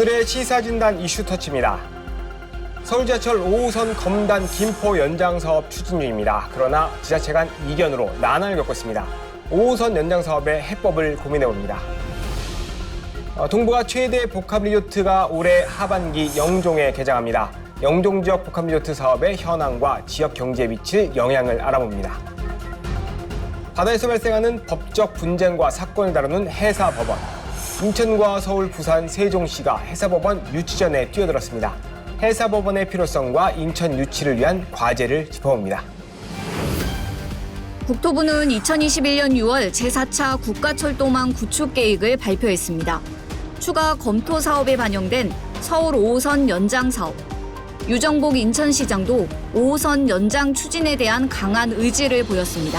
오늘의 시사진단 이슈 터치입니다. 서울지하철 5호선 검단 김포 연장 사업 추진 중입니다. 그러나 지자체 간 이견으로 난항을 겪고 있습니다. 5호선 연장 사업의 해법을 고민해봅니다. 동부가 최대 복합 리조트가 올해 하반기 영종에 개장합니다. 영종 지역 복합 리조트 사업의 현황과 지역 경제에 미칠 영향을 알아봅니다. 바다에서 발생하는 법적 분쟁과 사건을 다루는 해사법원. 인천과 서울, 부산, 세종시가 해사법원 유치전에 뛰어들었습니다. 해사법원의 필요성과 인천 유치를 위한 과제를 짚어봅니다. 국토부는 2021년 6월 제4차 국가철도망 구축 계획을 발표했습니다. 추가 검토 사업에 반영된 서울 5호선 연장 사업. 유정복 인천시장도 5호선 연장 추진에 대한 강한 의지를 보였습니다.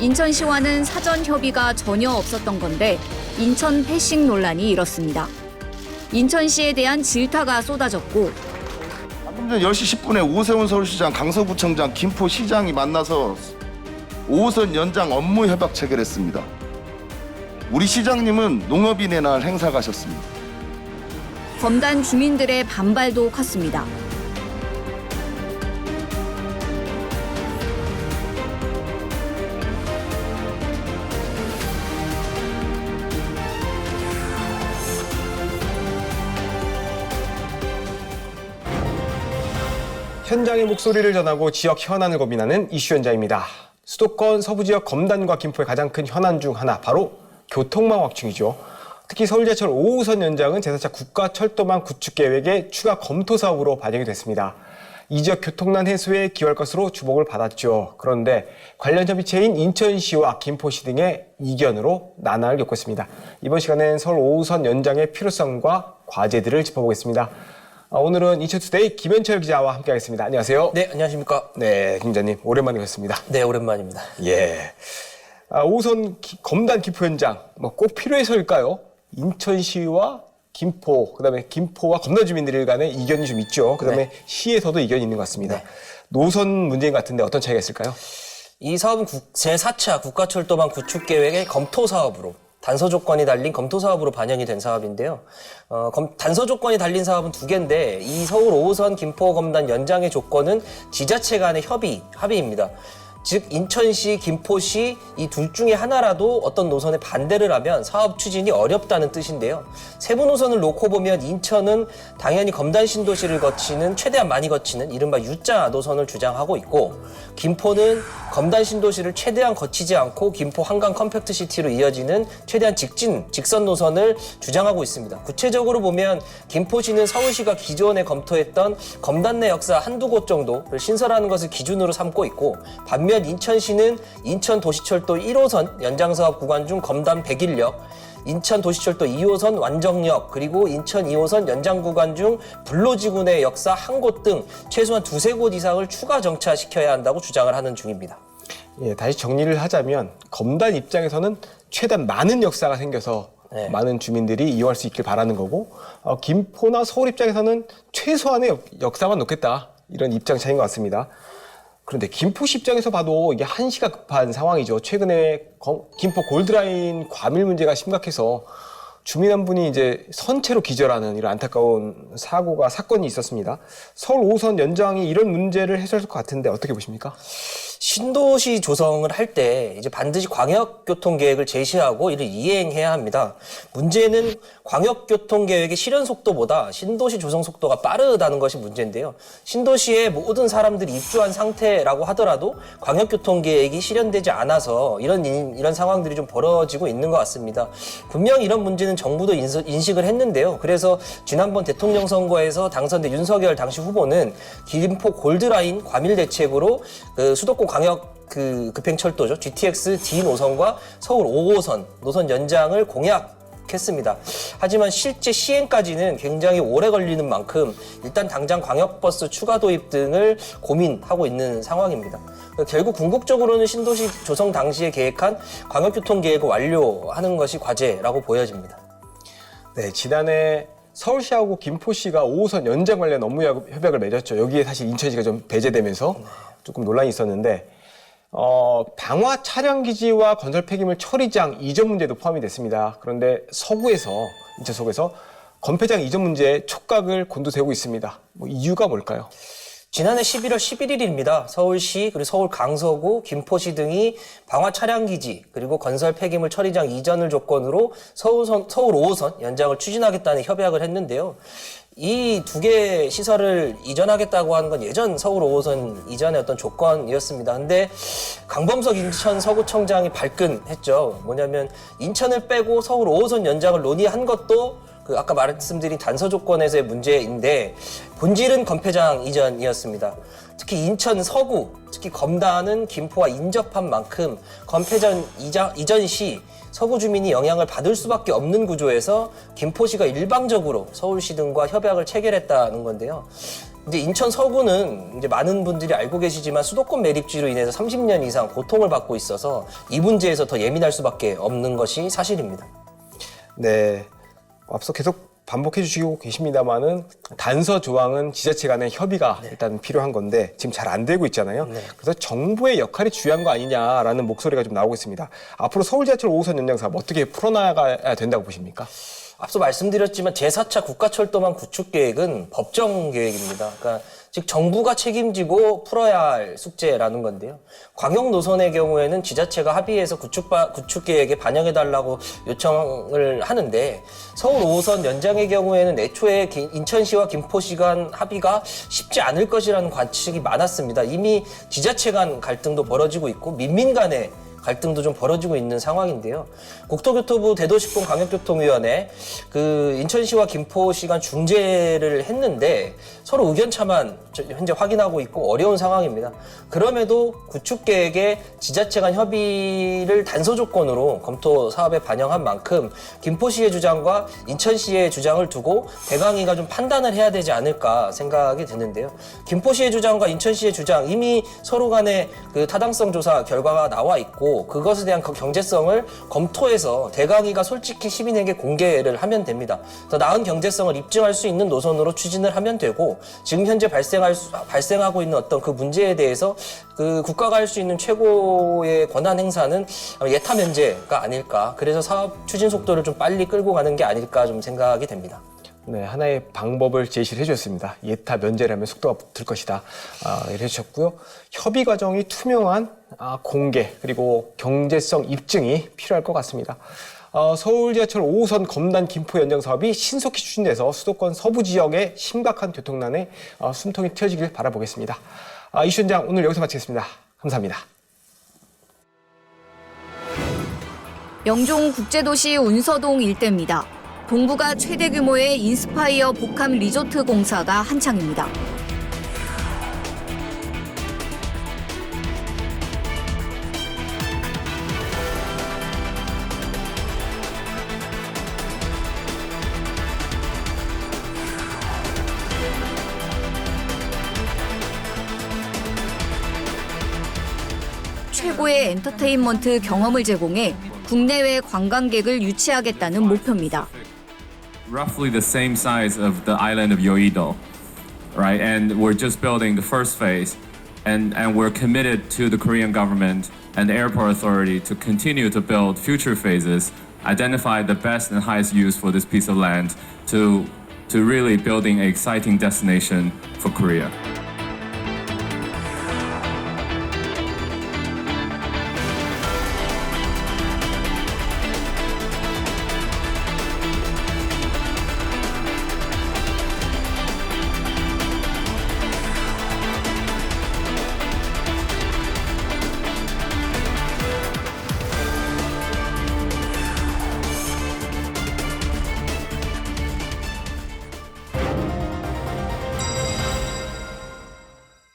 인천시와는 사전 협의가 전혀 없었던 건데 인천 패싱 논란이 일었습니다. 인천시에 대한 질타가 쏟아졌고 방금 전 10시 10분에 오세훈 서울시장, 강서구청장, 김포시장이 만나서 5호선 연장 업무 협약 체결했습니다. 우리 시장님은 농업인의 날 행사 가셨습니다. 검단 주민들의 반발도 컸습니다. 현장의 목소리를 전하고 지역 현안을 고민하는 이슈 현장입니다. 수도권 서부 지역 검단과 김포의 가장 큰 현안 중 하나, 바로 교통망 확충이죠. 특히 서울지하철 5호선 연장은 제4차 국가철도망 구축 계획의 추가 검토 사업으로 반영이 됐습니다. 이 지역 교통난 해소에 기여할 것으로 주목을 받았죠. 그런데 관련 협의체인 인천시와 김포시 등의 이견으로 난항을 겪고 있습니다. 이번 시간엔 서울 5호선 연장의 필요성과 과제들을 짚어보겠습니다. 오늘은 인천투데이 김현철 기자와 함께하겠습니다. 안녕하세요. 네, 안녕하십니까. 네, 김 기자님 오랜만에 뵙습니다. 네, 오랜만입니다. 예. 5호선 검단 김포 연장 꼭 필요해서일까요? 인천시와 김포, 그다음에 김포와 검단 주민들 간의 이견이 좀 있죠. 그다음에 시에서도 이견이 있는 것 같습니다. 노선 문제인 것 같은데 어떤 차이가 있을까요? 이 사업은 제4차 국가철도망 구축 계획의 검토 사업으로 단서 조건이 달린 검토 사업으로 반영이 된 사업인데요. 단서 조건이 달린 사업은 두 개인데 이 서울 5호선 김포 검단 연장의 조건은 지자체 간의 합의입니다. 즉 인천시, 김포시 이 둘 중에 하나라도 어떤 노선에 반대를 하면 사업 추진이 어렵다는 뜻인데요. 세부 노선을 놓고 보면 인천은 당연히 검단 신도시를 거치는 최대한 많이 거치는 이른바 U자 노선을 주장하고 있고, 김포는 검단 신도시를 최대한 거치지 않고 김포 한강 컴팩트 시티로 이어지는 최대한 직선 노선을 주장하고 있습니다. 구체적으로 보면 김포시는 서울시가 기존에 검토했던 검단 내 역사 한두 곳 정도를 신설하는 것을 기준으로 삼고 있고, 반면 인천시는 인천도시철도 1호선 연장사업 구간 중 검단 백일역, 인천도시철도 2호선 완정역, 그리고 인천 2호선 연장 구간 중 불로지구내 역사 한 곳 등 최소한 두세 곳 이상을 추가 정차시켜야 한다고 주장을 하는 중입니다. 예, 다시 정리를 하자면 검단 입장에서는 최대한 많은 역사가 생겨서 많은 주민들이 이용할 수 있길 바라는 거고, 김포나 서울 입장에서는 최소한의 역사만 놓겠다, 이런 입장 차이인 것 같습니다. 그런데 김포시 입장에서 봐도 이게 한시가 급한 상황이죠. 최근에 김포 골드라인 과밀 문제가 심각해서 주민 한 분이 이제 선체로 기절하는 이런 안타까운 사건이 있었습니다. 서울 5호선 연장이 이런 문제를 해소할 것 같은데 어떻게 보십니까? 신도시 조성을 할 때 이제 반드시 광역교통계획을 제시하고 이를 이행해야 합니다. 문제는 광역교통계획의 실현 속도보다 신도시 조성 속도가 빠르다는 것이 문제인데요. 신도시에 모든 사람들이 입주한 상태라고 하더라도 광역교통계획이 실현되지 않아서 이런 상황들이 좀 벌어지고 있는 것 같습니다. 분명히 이런 문제는 정부도 인식을 했는데요. 그래서 지난번 대통령 선거에서 당선된 윤석열 당시 후보는 김포 골드라인 과밀 대책으로 수도권 광역 급행철도죠. GTX D 노선과 서울 5호선 노선 연장을 공약했습니다. 하지만 실제 시행까지는 굉장히 오래 걸리는 만큼 일단 당장 광역버스 추가 도입 등을 고민하고 있는 상황입니다. 결국 궁극적으로는 신도시 조성 당시에 계획한 광역교통계획을 완료하는 것이 과제라고 보여집니다. 네, 지난해 서울시하고 김포시가 5호선 연장 관련 업무 협약을 맺었죠. 여기에 사실 인천시가 좀 배제되면서 조금 논란이 있었는데 방화 촬영기지와 건설 폐기물 처리장 이전 문제도 포함이 됐습니다. 그런데 인천 서구에서 건폐장 이전 문제에 촉각을 곤두세우고 있습니다. 이유가 뭘까요? 지난해 11월 11일입니다. 서울시 그리고 서울 강서구, 김포시 등이 방화 차량기지 그리고 건설 폐기물 처리장 이전을 조건으로 서울 5호선 연장을 추진하겠다는 협약을 했는데요. 이 두 개 시설을 이전하겠다고 하는 건 예전 서울 5호선 이전의 어떤 조건이었습니다. 근데 강범석 인천 서구청장이 발끈했죠. 뭐냐면 인천을 빼고 서울 5호선 연장을 논의한 것도 아까 말씀드린 단서 조건에서의 문제인데 본질은 건폐장 이전이었습니다. 특히 인천 서구, 특히 검단은 김포와 인접한 만큼 건폐장 이전 시 서구 주민이 영향을 받을 수밖에 없는 구조에서 김포시가 일방적으로 서울시 등과 협약을 체결했다는 건데요. 이제 인천 서구는 이제 많은 분들이 알고 계시지만 수도권 매립지로 인해서 30년 이상 고통을 받고 있어서 이 문제에서 더 예민할 수밖에 없는 것이 사실입니다. 네. 앞서 계속 반복해 주시고 계십니다만은 단서 조항은 지자체 간의 협의가 일단 필요한 건데 지금 잘 안 되고 있잖아요. 그래서 정부의 역할이 중요한 거 아니냐라는 목소리가 좀 나오고 있습니다. 앞으로 서울지하철 5호선 연장 사업 어떻게 풀어나가야 된다고 보십니까? 앞서 말씀드렸지만 제4차 국가철도망 구축 계획은 법정 계획입니다. 그러니까 즉 정부가 책임지고 풀어야 할 숙제라는 건데요. 광역 노선의 경우에는 지자체가 합의해서 구축 계획에 반영해달라고 요청을 하는데 서울 5호선 연장의 경우에는 애초에 인천시와 김포시 간 합의가 쉽지 않을 것이라는 관측이 많았습니다. 이미 지자체 간 갈등도 벌어지고 있고 민민 간의 갈등도 좀 벌어지고 있는 상황인데요. 국토교토부 대도시권 광역교통위원회 인천시와 김포시 간 중재를 했는데 서로 의견차만 현재 확인하고 있고 어려운 상황입니다. 그럼에도 구축계획에 지자체 간 협의를 단서 조건으로 검토 사업에 반영한 만큼 김포시의 주장과 인천시의 주장을 두고 대강위가 좀 판단을 해야 되지 않을까 생각이 드는데요. 김포시의 주장과 인천시의 주장 이미 서로 간의 타당성 조사 결과가 나와 있고 그것에 대한 경제성을 검토해서 대강위가 솔직히 시민에게 공개를 하면 됩니다. 더 나은 경제성을 입증할 수 있는 노선으로 추진을 하면 되고 지금 현재 발생하고 있는 어떤 그 문제에 대해서 국가가 할 수 있는 최고의 권한 행사는 예타 면제가 아닐까. 그래서 사업 추진 속도를 좀 빨리 끌고 가는 게 아닐까 좀 생각이 됩니다. 네, 하나의 방법을 제시를 해주셨습니다. 예타 면제를 하면 속도가 붙을 것이다. 이렇게 해주셨고요. 협의 과정이 투명한 공개 그리고 경제성 입증이 필요할 것 같습니다. 서울지하철 5호선 검단 김포 연장 사업이 신속히 추진돼서 수도권 서부 지역의 심각한 교통난에 숨통이 트여지길 바라보겠습니다. 이슈 현장 오늘 여기서 마치겠습니다. 감사합니다. 영종 국제도시 운서동 일대입니다. 동부가 최대 규모의 인스파이어 복합 리조트 공사가 한창입니다. 최고의 엔터테인먼트 경험을 제공해 국내외 관광객을 유치하겠다는 목표입니다. Roughly the same size of the island of Yoido, right? And we're just building the first phase, and we're committed to the Korean government and the airport authority to continue to build future phases, identify the best and highest use for this piece of land to really building an exciting destination for Korea.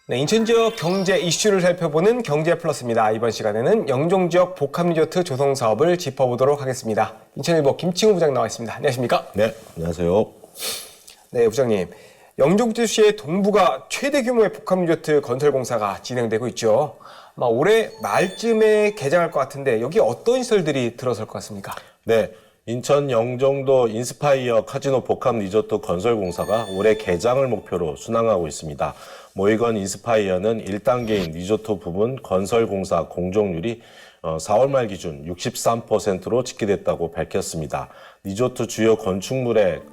네, 인천 지역 경제 이슈를 살펴보는 경제 플러스입니다. 이번 시간에는 영종 지역 복합 리조트 조성 사업을 짚어보도록 하겠습니다. 인천일보 김칭우 부장 나와 있습니다. 안녕하십니까? 네, 안녕하세요. 네, 부장님. 영종도시의 동부가 최대 규모의 복합 리조트 건설 공사가 진행되고 있죠. 올해 말쯤에 개장할 것 같은데 여기 어떤 시설들이 들어설 것 같습니까? 네, 인천 영종도 인스파이어 카지노 복합 리조트 건설 공사가 올해 개장을 목표로 순항하고 있습니다. 모이건 인스파이어는 1단계인 리조트 부분 건설 공사 공정률이 4월 말 기준 63%로 집계됐다고 밝혔습니다. 리조트 주요 건축물의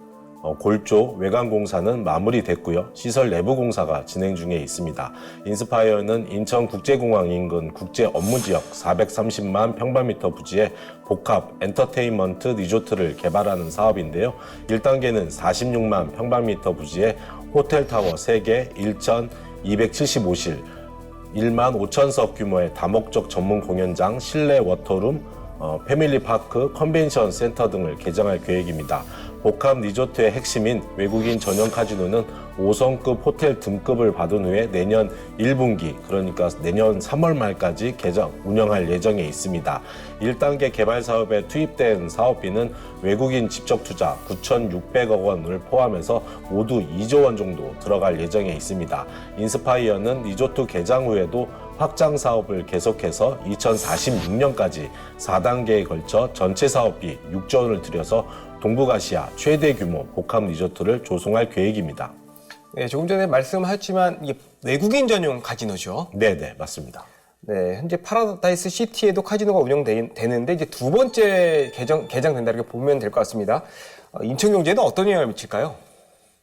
골조 외관 공사는 마무리됐고요. 시설 내부 공사가 진행 중에 있습니다. 인스파이어는 인천국제공항 인근 국제 업무지역 430만 평방미터 부지에 복합 엔터테인먼트 리조트를 개발하는 사업인데요. 1단계는 46만 평방미터 부지에 호텔타워 3개, 1,275실, 1만 5천석 규모의 다목적 전문 공연장, 실내 워터룸, 패밀리파크, 컨벤션 센터 등을 개장할 계획입니다. 복합 리조트의 핵심인 외국인 전용 카지노는 5성급 호텔 등급을 받은 후에 내년 1분기, 그러니까 내년 3월 말까지 운영할 예정에 있습니다. 1단계 개발 사업에 투입된 사업비는 외국인 직접 투자 9,600억 원을 포함해서 모두 2조 원 정도 들어갈 예정에 있습니다. 인스파이어는 리조트 개장 후에도 확장 사업을 계속해서 2046년까지 4단계에 걸쳐 전체 사업비 6조 원을 들여서 동북아시아 최대 규모 복합 리조트를 조성할 계획입니다. 네, 조금 전에 말씀하셨지만 이게 외국인 전용 카지노죠. 네, 맞습니다. 네, 현재 파라다이스 시티에도 카지노가 운영되는데 이제 두 번째 개장된다 이렇게 보면 될 것 같습니다. 인천 경제에는 어떤 영향을 미칠까요?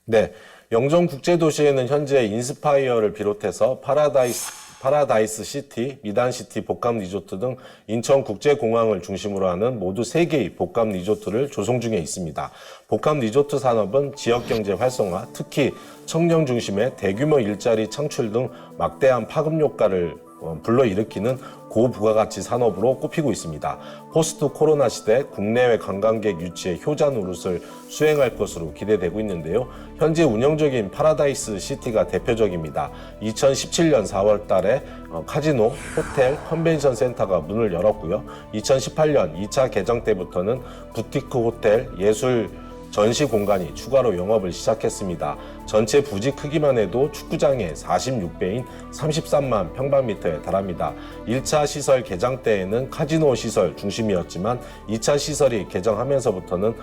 네, 영종국제도시에는 현재 인스파이어를 비롯해서 파라다이스 시티, 미단시티 복합 리조트 등 인천국제공항을 중심으로 하는 모두 3개의 복합 리조트를 조성 중에 있습니다. 복합 리조트 산업은 지역경제 활성화, 특히 청년 중심의 대규모 일자리 창출 등 막대한 파급 효과를 불러일으키는 고부가가치 산업으로 꼽히고 있습니다. 포스트 코로나 시대 국내외 관광객 유치의 효자 노릇을 수행할 것으로 기대되고 있는데요. 현재 운영 중인 파라다이스 시티가 대표적입니다. 2017년 4월 달에 카지노, 호텔, 컨벤션 센터가 문을 열었고요. 2018년 2차 개장 때부터는 부티크 호텔, 예술 전시 공간이 추가로 영업을 시작했습니다. 전체 부지 크기만 해도 축구장의 46배인 33만 평방미터에 달합니다. 1차 시설 개장 때에는 카지노 시설 중심이었지만 2차 시설이 개장하면서부터는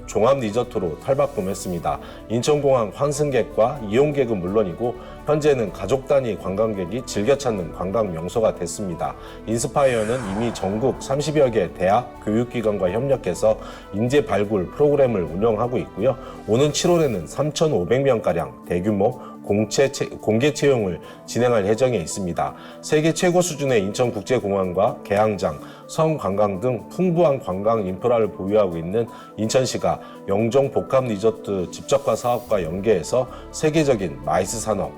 종합 리조트로 탈바꿈했습니다. 인천공항 환승객과 이용객은 물론이고 현재는 가족 단위 관광객이 즐겨 찾는 관광 명소가 됐습니다. 인스파이어는 이미 전국 30여 개 대학, 교육기관과 협력해서 인재 발굴 프로그램을 운영하고 있고요. 오는 7월에는 3,500명가량 대규모 공개 채용을 진행할 예정에 있습니다. 세계 최고 수준의 인천국제공항과 개항장, 성관광 등 풍부한 관광 인프라를 보유하고 있는 인천시가 영종 복합 리조트 집적화 사업과 연계해서 세계적인 마이스 산업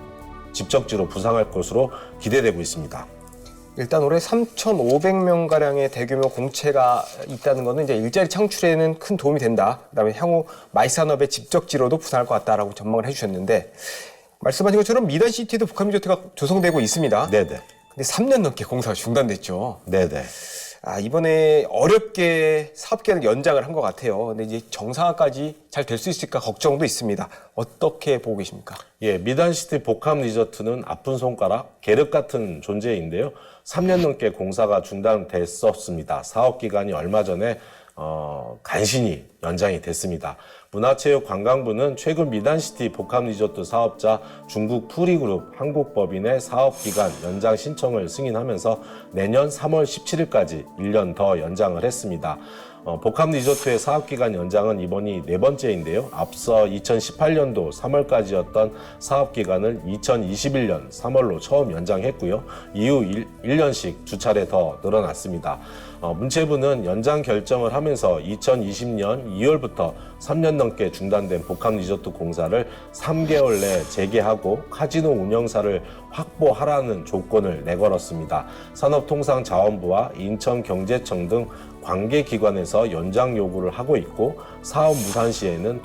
집적지로 부상할 것으로 기대되고 있습니다. 일단 올해 3,500명가량의 대규모 공채가 있다는 것은 이제 일자리 창출에는 큰 도움이 된다. 그다음에 향후 마이산업의 집적지로도 부상할 것 같다라고 전망을 해주셨는데 말씀하신 것처럼 미단시티도 복합 리조트가 조성되고 있습니다. 네네. 근데 3년 넘게 공사가 중단됐죠. 네네. 이번에 어렵게 사업 기간을 연장을 한 것 같아요. 근데 이제 정상화까지 잘 될 수 있을까 걱정도 있습니다. 어떻게 보고 계십니까? 예, 미단시티 복합 리조트는 아픈 손가락, 계륵 같은 존재인데요. 3년 넘게 공사가 중단됐었습니다. 사업 기간이 얼마 전에 간신히 연장이 됐습니다. 문화체육관광부는 최근 미단시티 복합 리조트 사업자 중국 푸리그룹 한국법인의 사업기간 연장 신청을 승인하면서 내년 3월 17일까지 1년 더 연장을 했습니다. 복합 리조트의 사업기간 연장은 이번이 4번째인데요. 앞서 2018년도 3월까지였던 사업기간을 2021년 3월로 처음 연장했고요. 이후 1년씩 2차례 더 늘어났습니다. 문체부는 연장 결정을 하면서 2020년 2월부터 3년 넘게 중단된 복합 리조트 공사를 3개월 내 재개하고 카지노 운영사를 확보하라는 조건을 내걸었습니다. 산업통상자원부와 인천경제청 등 관계기관에서 연장 요구를 하고 있고 사업 무산 시에는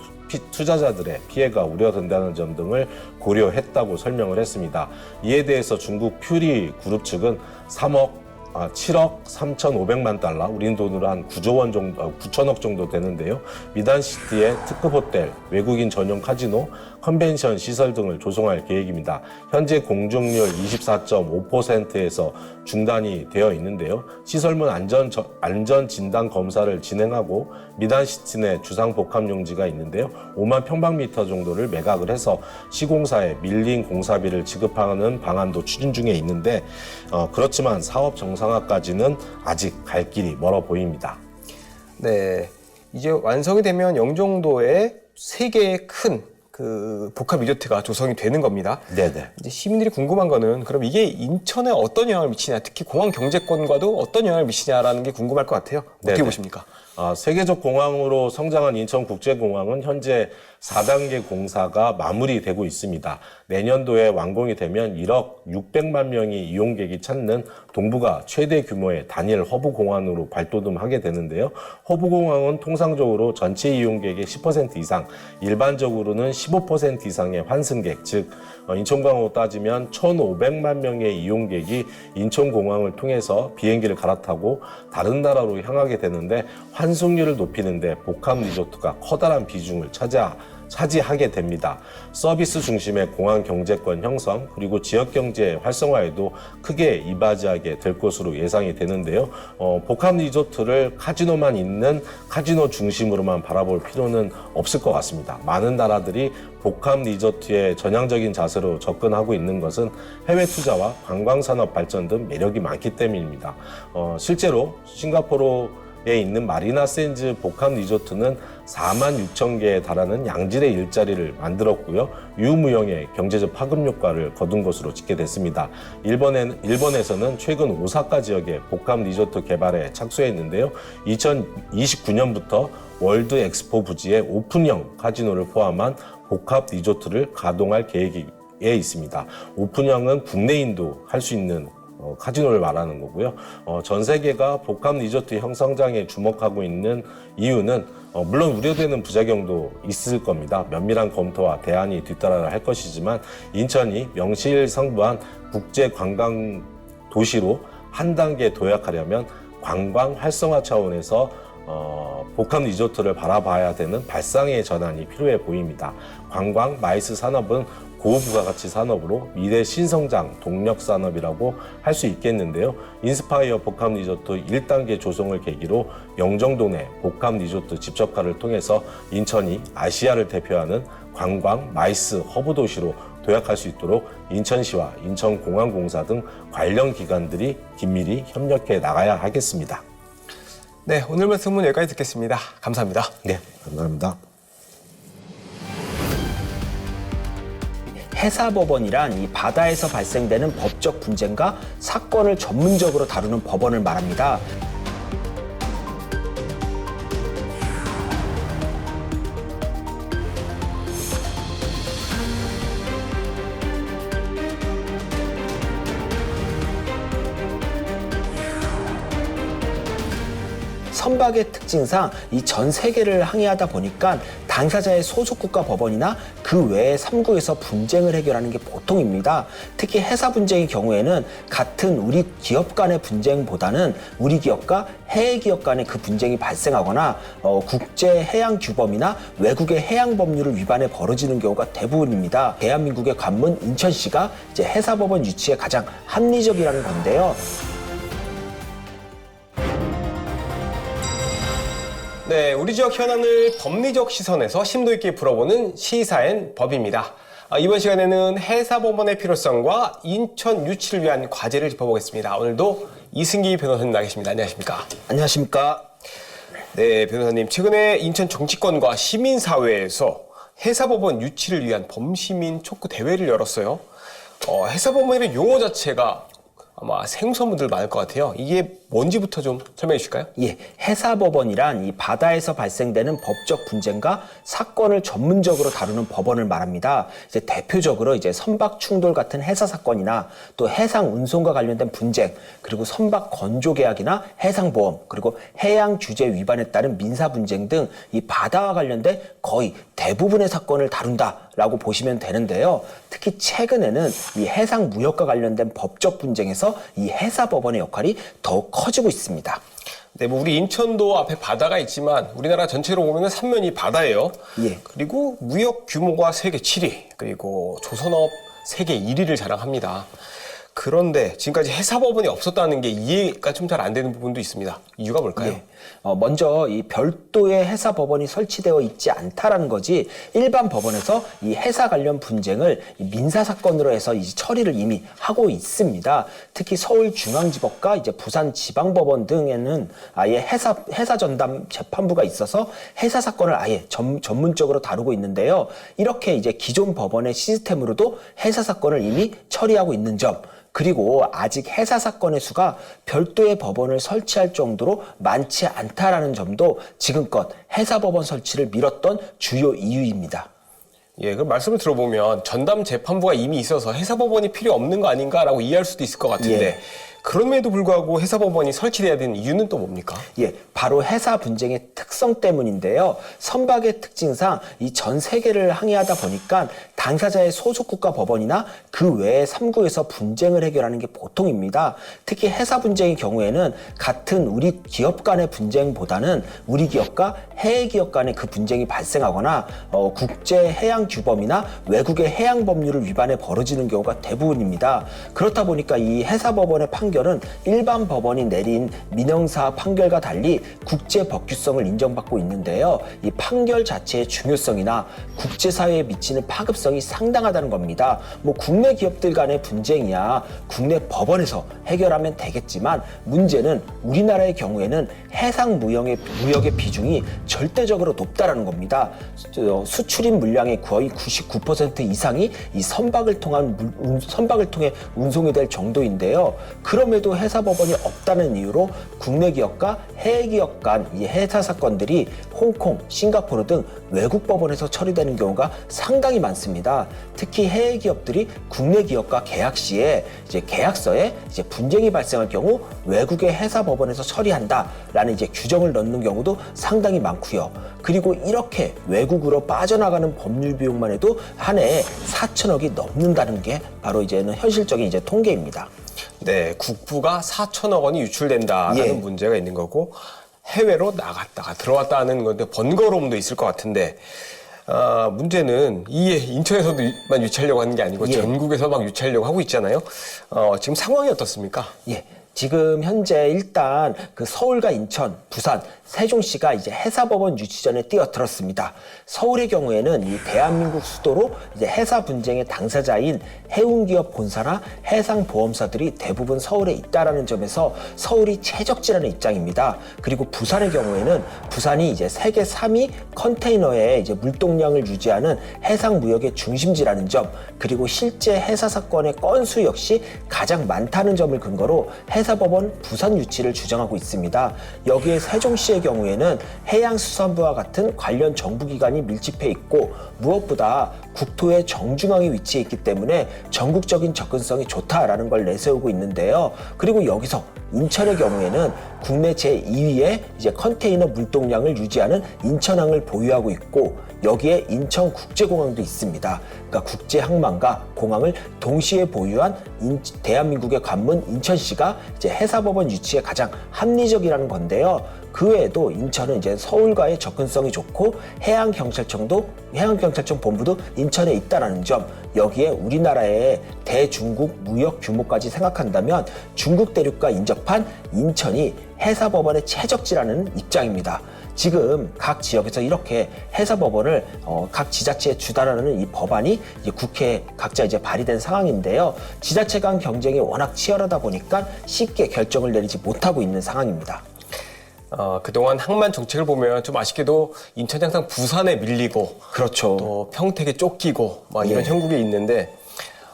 투자자들의 피해가 우려된다는 점 등을 고려했다고 설명을 했습니다. 이에 대해서 중국 퓨리 그룹 측은 3억 7억 3,500만 달러, 우리 돈으로 한 9조 원 정도, 9천억 정도 되는데요. 미단시티에 특급 호텔, 외국인 전용 카지노, 컨벤션 시설 등을 조성할 계획입니다. 현재 공중률 24.5%에서 중단이 되어 있는데요. 시설문 안전 진단 검사를 진행하고 미단시티 내 주상 복합 용지가 있는데요. 5만 평방미터 정도를 매각을 해서 시공사에 밀린 공사비를 지급하는 방안도 추진 중에 있는데 그렇지만 사업 정상화까지는 아직 갈 길이 멀어 보입니다. 네, 이제 완성이 되면 영종도에 3개의 큰 그 복합 리조트가 조성이 되는 겁니다. 네네. 이제 시민들이 궁금한 거는 그럼 이게 인천에 어떤 영향을 미치냐, 특히 공항 경제권과도 어떤 영향을 미치냐라는 게 궁금할 것 같아요. 어떻게 네네. 보십니까? 세계적 공항으로 성장한 인천국제공항은 현재 4단계 공사가 마무리되고 있습니다. 내년도에 완공이 되면 1억 600만 명이 이용객이 찾는 동북아 최대 규모의 단일 허브공항으로 발돋움하게 되는데요. 허브공항은 통상적으로 전체 이용객의 10% 이상, 일반적으로는 15% 이상의 환승객, 즉 인천공항으로 따지면 1,500만 명의 이용객이 인천공항을 통해서 비행기를 갈아타고 다른 나라로 향하게 되는데 환승률을 높이는데 복합 리조트가 커다란 비중을 차지하게 됩니다. 서비스 중심의 공항 경제권 형성 그리고 지역 경제 활성화에도 크게 이바지하게 될 것으로 예상이 되는데요. 복합 리조트를 카지노만 있는 카지노 중심으로만 바라볼 필요는 없을 것 같습니다. 많은 나라들이 복합 리조트에 전향적인 자세로 접근하고 있는 것은 해외 투자와 관광 산업 발전 등 매력이 많기 때문입니다. 실제로 싱가포르에 있는 마리나 샌즈 복합 리조트는 4만 6천 개에 달하는 양질의 일자리를 만들었고요. 유무형의 경제적 파급 효과를 거둔 것으로 집계됐습니다. 일본에서는 최근 오사카 지역의 복합 리조트 개발에 착수했는데요. 2029년부터 월드 엑스포 부지에 오픈형 카지노를 포함한 복합 리조트를 가동할 계획에 있습니다. 오픈형은 국내인도 할 수 있는 카지노를 말하는 거고요. 전 세계가 복합 리조트 형성장에 주목하고 있는 이유는 물론 우려되는 부작용도 있을 겁니다. 면밀한 검토와 대안이 뒤따라야 할 것이지만 인천이 명실상부한 국제 관광 도시로 한 단계 도약하려면 관광 활성화 차원에서 복합 리조트를 바라봐야 되는 발상의 전환이 필요해 보입니다. 관광 마이스 산업은 고부가가치 산업으로 미래 신성장 동력 산업이라고 할 수 있겠는데요. 인스파이어 복합 리조트 1단계 조성을 계기로 영종도 내 복합 리조트 집적화를 통해서 인천이 아시아를 대표하는 관광 마이스 허브 도시로 도약할 수 있도록 인천시와 인천공항공사 등 관련 기관들이 긴밀히 협력해 나가야 하겠습니다. 네, 오늘 말씀은 여기까지 듣겠습니다. 감사합니다. 네, 감사합니다. 해사법원이란 이 바다에서 발생되는 법적 분쟁과 사건을 전문적으로 다루는 법원을 말합니다. 선박의 특징상 이 전 세계를 항해하다 보니까 당사자의 소속국가 법원이나 그 외의 3국에서 분쟁을 해결하는 게 보통입니다. 특히 해사 분쟁의 경우에는 같은 우리 기업 간의 분쟁보다는 우리 기업과 해외 기업 간의 그 분쟁이 발생하거나 국제 해양 규범이나 외국의 해양 법률을 위반해 벌어지는 경우가 대부분입니다. 대한민국의 관문 인천시가 이제 해사법원 유치에 가장 합리적이라는 건데요. 네, 우리 지역 현안을 법리적 시선에서 심도 있게 풀어보는 시사엔 법입니다. 이번 시간에는 해사법원의 필요성과 인천 유치를 위한 과제를 짚어보겠습니다. 오늘도 이승기 변호사님 나와 계십니다. 안녕하십니까? 안녕하십니까? 네, 변호사님. 최근에 인천 정치권과 시민사회에서 해사법원 유치를 위한 범시민 촉구 대회를 열었어요. 해사법원이라는 용어 자체가 아마 생소한 분들 많을 것 같아요. 이게 뭔지부터 좀 설명해 주실까요? 예, 해사법원이란 이 바다에서 발생되는 법적 분쟁과 사건을 전문적으로 다루는 법원을 말합니다. 이제 대표적으로 이제 선박 충돌 같은 해사 사건이나 또 해상 운송과 관련된 분쟁, 그리고 선박 건조 계약이나 해상 보험, 그리고 해양 규제 위반에 따른 민사 분쟁 등 이 바다와 관련된 거의 대부분의 사건을 다룬다. 라고 보시면 되는데요. 특히 최근에는 이 해상 무역과 관련된 법적 분쟁에서 이 해사법원의 역할이 더욱 커지고 있습니다. 네, 뭐 우리 인천도 앞에 바다가 있지만 우리나라 전체로 보면 3면이 바다예요. 예. 그리고 무역 규모가 세계 7위, 그리고 조선업 세계 1위를 자랑합니다. 그런데 지금까지 해사법원이 없었다는 게 이해가 좀 잘 안 되는 부분도 있습니다. 이유가 뭘까요? 예. 먼저 이 별도의 해사 법원이 설치되어 있지 않다라는 거지 일반 법원에서 이 해사 관련 분쟁을 민사 사건으로 해서 이제 처리를 이미 하고 있습니다. 특히 서울중앙지법과 이제 부산지방법원 등에는 아예 해사 전담 재판부가 있어서 해사 사건을 아예 전문적으로 다루고 있는데요. 이렇게 이제 기존 법원의 시스템으로도 해사 사건을 이미 처리하고 있는 점. 그리고 아직 해사 사건의 수가 별도의 법원을 설치할 정도로 많지 않다라는 점도 지금껏 해사법원 설치를 미뤘던 주요 이유입니다. 예, 그 말씀을 들어보면 전담 재판부가 이미 있어서 해사법원이 필요 없는 거 아닌가라고 이해할 수도 있을 것 같은데 예. 그럼에도 불구하고 해사법원이 설치돼야 되는 이유는 또 뭡니까? 예, 바로 해사 분쟁의 특성 때문인데요. 선박의 특징상 이 전 세계를 항해하다 보니까 당사자의 소속국가 법원이나 그 외의 3구에서 분쟁을 해결하는 게 보통입니다. 특히 해사 분쟁의 경우에는 같은 우리 기업 간의 분쟁보다는 우리 기업과 해외 기업 간의 그 분쟁이 발생하거나 국제 해양 규범이나 외국의 해양 법률을 위반해 벌어지는 경우가 대부분입니다. 그렇다 보니까 이 해사 법원의 판결은 일반 법원이 내린 민형사 판결과 달리 국제 법규성을 인정받고 있는데요. 이 판결 자체의 중요성이나 국제사회에 미치는 파급성이 상당하다는 겁니다. 뭐 국내 기업들 간의 분쟁이야 국내 법원에서 해결하면 되겠지만 문제는 우리나라의 경우에는 해상 무역의 비중이 절대적으로 높다라는 겁니다. 수출입 물량의 거의 99% 이상이 이 선박을 통해 운송이 될 정도인데요. 그럼에도 해사법원이 없다는 이유로 국내 기업과 해외 기업 간 이 해사 사건들이 홍콩, 싱가포르 등 외국 법원에서 처리되는 경우가 상당히 많습니다. 특히 해외 기업들이 국내 기업과 계약 시에 이제 계약서에 이제 분쟁이 발생할 경우 외국의 해사 법원에서 처리한다라는 이제 규정을 넣는 경우도 상당히 많고요. 그리고 이렇게 외국으로 빠져나가는 법률 비용만 해도 한 해에 4천억이 넘는다는 게 바로 이제는 현실적인 이제 통계입니다. 네, 국부가 4천억 원이 유출된다라는 예. 문제가 있는 거고 해외로 나갔다가 들어왔다 하는 건데 번거로움도 있을 것 같은데 문제는 이게 인천에서만 유치하려고 하는 게 아니고 예. 전국에서 막 유치하려고 하고 있잖아요. 지금 상황이 어떻습니까? 예. 지금 현재 일단 그 서울과 인천, 부산, 세종시가 이제 해사법원 유치전에 뛰어들었습니다. 서울의 경우에는 이 대한민국 수도로 이제 해사 분쟁의 당사자인 해운기업 본사나 해상보험사들이 대부분 서울에 있다라는 점에서 서울이 최적지라는 입장입니다. 그리고 부산의 경우에는 부산이 이제 세계 3위 컨테이너의 이제 물동량을 유지하는 해상 무역의 중심지라는 점, 그리고 실제 해사 사건의 건수 역시 가장 많다는 점을 근거로 해사법원 부산 유치를 주장하고 있습니다. 여기에 세종시의 경우에는 해양수산부와 같은 관련 정부기관이 밀집해 있고 무엇보다 국토의 정중앙에 위치해 있기 때문에 전국적인 접근성이 좋다라는 걸 내세우고 있는데요. 그리고 여기서 인천의 경우에는 국내 제2위의 이제 컨테이너 물동량을 유지하는 인천항을 보유하고 있고 여기에 인천국제공항도 있습니다. 그러니까 국제항만과 공항을 동시에 보유한 대한민국의 관문 인천시가 이제 해사법원 유치에 가장 합리적이라는 건데요. 그 외에도 인천은 이제 서울과의 접근성이 좋고 해양경찰청 본부도 인천에 있다는 점, 여기에 우리나라의 대중국 무역 규모까지 생각한다면 중국 대륙과 인접한 인천이 해사법원의 최적지라는 입장입니다. 지금 각 지역에서 이렇게 해사법원을 각 지자체에 주달하는 이 법안이 이제 국회에 각자 이제 발의된 상황인데요. 지자체 간 경쟁이 워낙 치열하다 보니까 쉽게 결정을 내리지 못하고 있는 상황입니다. 그동안 항만 정책을 보면 좀 아쉽게도 인천이 항상 부산에 밀리고 그렇죠. 또 평택에 쫓기고 막 이런 예. 형국에 있는데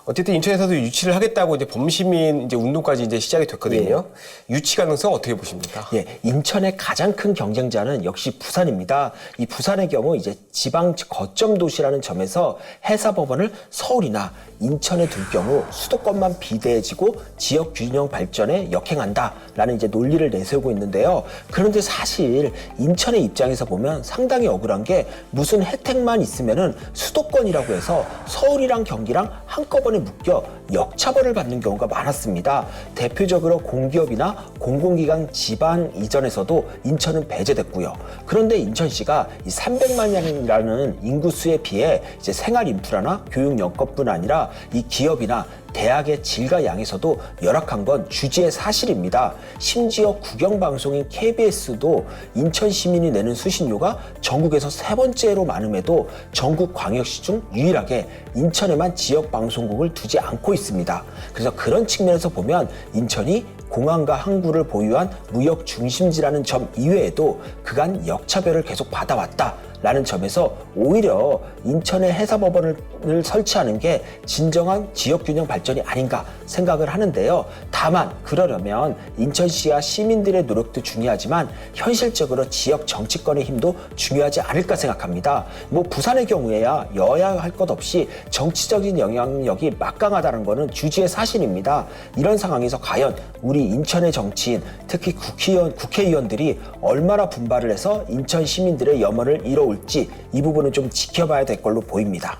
어쨌든 인천에서도 유치를 하겠다고 이제 범시민 이제 운동까지 이제 시작이 됐거든요. 유치 가능성 어떻게 보십니까? 예, 인천의 가장 큰 경쟁자는 역시 부산입니다. 이 부산의 경우 이제 지방 거점 도시라는 점에서 해사법원을 서울이나 인천에 둘 경우 수도권만 비대해지고 지역 균형 발전에 역행한다라는 이제 논리를 내세우고 있는데요. 그런데 사실 인천의 입장에서 보면 상당히 억울한 게 무슨 혜택만 있으면은 수도권이라고 해서 서울이랑 경기랑 한꺼번에 묶여 역차별을 받는 경우가 많았습니다. 대표적으로 공기업이나 공공기관 지방 이전에서도 인천은 배제됐고요. 그런데 인천시가 이 300만이라는 인구수에 비해 이제 생활 인프라나 교육 여건뿐 아니라 이 기업이나 대학의 질과 양에서도 열악한 건 주지의 사실입니다. 심지어 국영방송인 KBS도 인천 시민이 내는 수신료가 전국에서 3번째로 많음에도 전국광역시 중 유일하게 인천에만 지역방송국을 두지 않고 있습니다. 그래서 그런 측면에서 보면 인천이 공항과 항구를 보유한 무역 중심지라는 점 이외에도 그간 역차별을 계속 받아왔다라는 점에서 오히려 인천에 해사법원을 설치하는 게 진정한 지역균형 발전이 아닌가 생각을 하는데요. 다만 그러려면 인천시와 시민들의 노력도 중요하지만 현실적으로 지역 정치권의 힘도 중요하지 않을까 생각합니다. 뭐 부산의 경우에야 여야 할 것 없이 정치적인 영향력이 막강하다는 것은 주지의 사실입니다. 이런 상황에서 과연 우리 인천의 정치인, 특히 국회의원들이 얼마나 분발을 해서 인천 시민들의 염원을 이뤄올지 이 부분은 좀 지켜봐야 될 걸로 보입니다.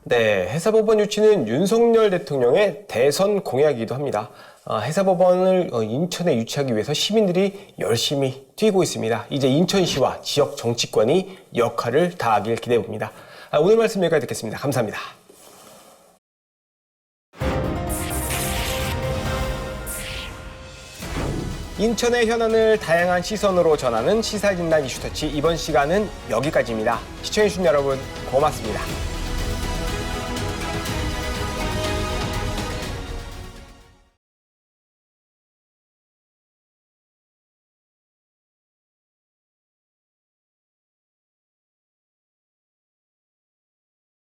네, 해사법원 유치는 윤석열 대통령의 대선 공약이기도 합니다. 해사법원을 인천에 유치하기 위해서 시민들이 열심히 뛰고 있습니다. 이제 인천시와 지역 정치권이 역할을 다하길 기대해봅니다. 오늘 말씀 여기까지 듣겠습니다. 감사합니다. 인천의 현안을 다양한 시선으로 전하는 시사진단 이슈터치, 이번 시간은 여기까지입니다. 시청해주신 여러분 고맙습니다.